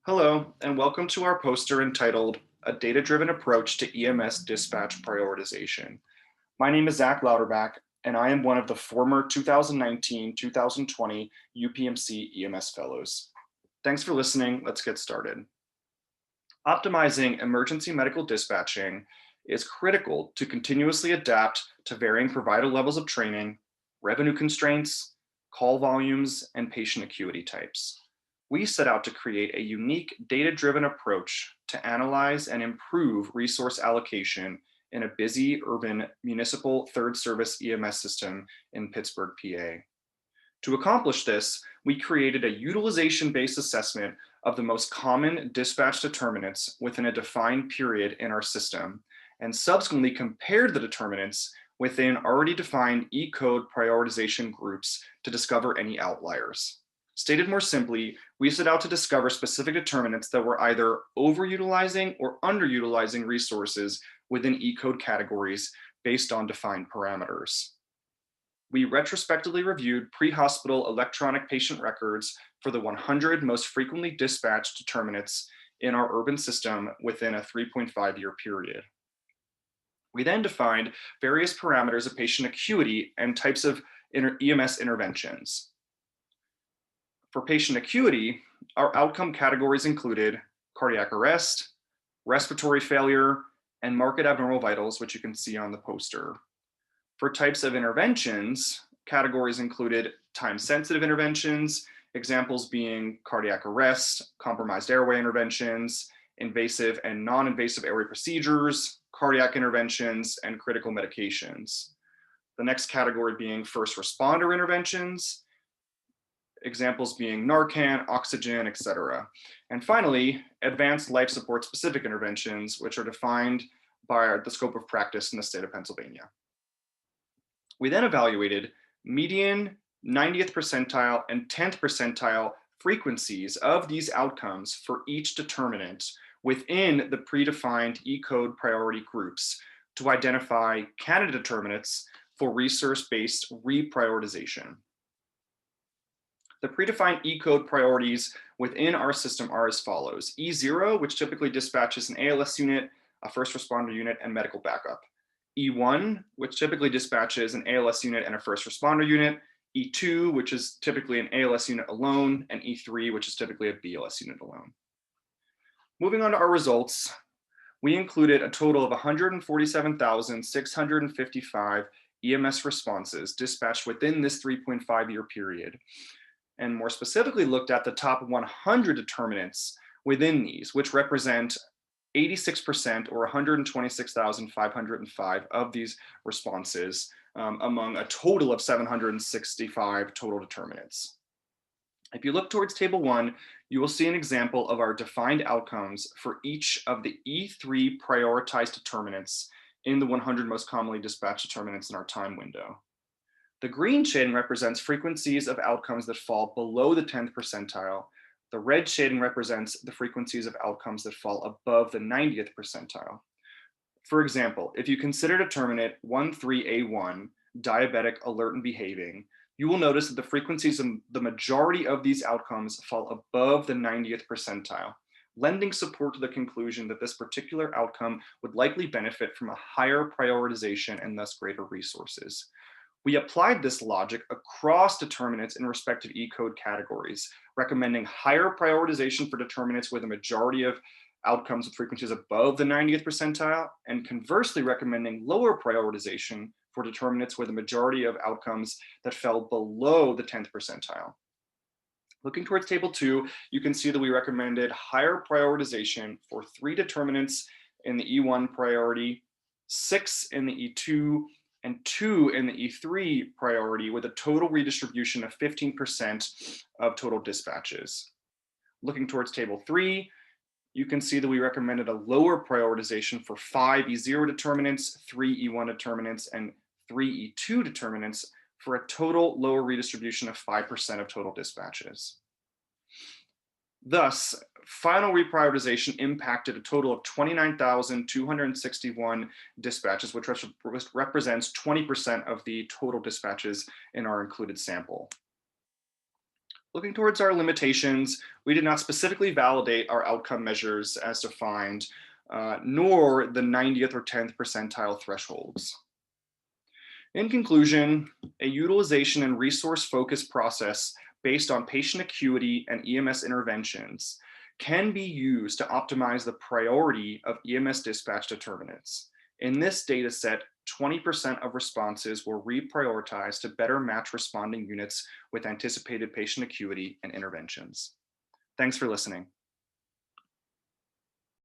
Hello, and welcome to our poster entitled A Data-Driven Approach to EMS Dispatch Prioritization. My name is Zach Lauterbach, and I am one of the former 2019-2020 UPMC EMS Fellows. Thanks for listening. Let's get started. Optimizing emergency medical dispatching is critical to continuously adapt to varying provider levels of training, revenue constraints, call volumes, and patient acuity types. We set out to create a unique data-driven approach to analyze and improve resource allocation in a busy urban municipal third service EMS system in Pittsburgh, PA. To accomplish this, we created a utilization-based assessment of the most common dispatch determinants within a defined period in our system, and subsequently compared the determinants within already defined E-code prioritization groups to discover any outliers. Stated more simply, we set out to discover specific determinants that were either overutilizing or underutilizing resources within E-code categories based on defined parameters. We retrospectively reviewed pre-hospital electronic patient records for the 100 most frequently dispatched determinants in our urban system within a 3.5-year period. We then defined various parameters of patient acuity and types of EMS interventions. For patient acuity, our outcome categories included cardiac arrest, respiratory failure, and marked abnormal vitals, which you can see on the poster. For types of interventions, categories included time-sensitive interventions, examples being cardiac arrest, compromised airway interventions, invasive and non-invasive airway procedures, cardiac interventions, and critical medications. The next category being first responder interventions, examples being Narcan, oxygen, etc. And finally, advanced life support specific interventions, which are defined by the scope of practice in the state of Pennsylvania. We then evaluated median, 90th percentile, and 10th percentile frequencies of these outcomes for each determinant within the predefined E-code priority groups to identify candidate determinants for resource-based reprioritization. The predefined E-code priorities within our system are as follows. E0, which typically dispatches an ALS unit, a first responder unit, and medical backup. E1, which typically dispatches an ALS unit and a first responder unit. E2, which is typically an ALS unit alone, and E3, which is typically a BLS unit alone. Moving on to our results, we included a total of 147,655 EMS responses dispatched within this 3.5-year period, and more specifically looked at the top 100 determinants within these, which represent 86% or 126,505 of these responses among a total of 765 total determinants. If you look towards table 1, you will see an example of our defined outcomes for each of the E3 prioritized determinants in the 100 most commonly dispatched determinants in our time window. The green shading represents frequencies of outcomes that fall below the 10th percentile. The red shading represents the frequencies of outcomes that fall above the 90th percentile. For example, if you consider determinant 13A1, diabetic, alert, and behaving, you will notice that the frequencies of the majority of these outcomes fall above the 90th percentile, lending support to the conclusion that this particular outcome would likely benefit from a higher prioritization and thus greater resources. We applied this logic across determinants in respective E-code categories, recommending higher prioritization for determinants with a majority of outcomes with frequencies above the 90th percentile, and conversely recommending lower prioritization for determinants with a majority of outcomes that fell below the 10th percentile. Looking towards table 2, you can see that we recommended higher prioritization for 3 determinants in the E1 priority, 6 in the E2, and 2 in the E3 priority, with a total redistribution of 15% of total dispatches. Looking towards table 3, you can see that we recommended a lower prioritization for 5 E0 determinants, 3 E1 determinants, and 3 E2 determinants for a total lower redistribution of 5% of total dispatches. Thus, final reprioritization impacted a total of 29,261 dispatches, which represents 20% of the total dispatches in our included sample. Looking towards our limitations, we did not specifically validate our outcome measures as defined, nor the 90th or 10th percentile thresholds. In conclusion, a utilization and resource-focused process based on patient acuity and EMS interventions can be used to optimize the priority of EMS dispatch determinants. In this data set, 20% of responses were reprioritized to better match responding units with anticipated patient acuity and interventions. Thanks for listening.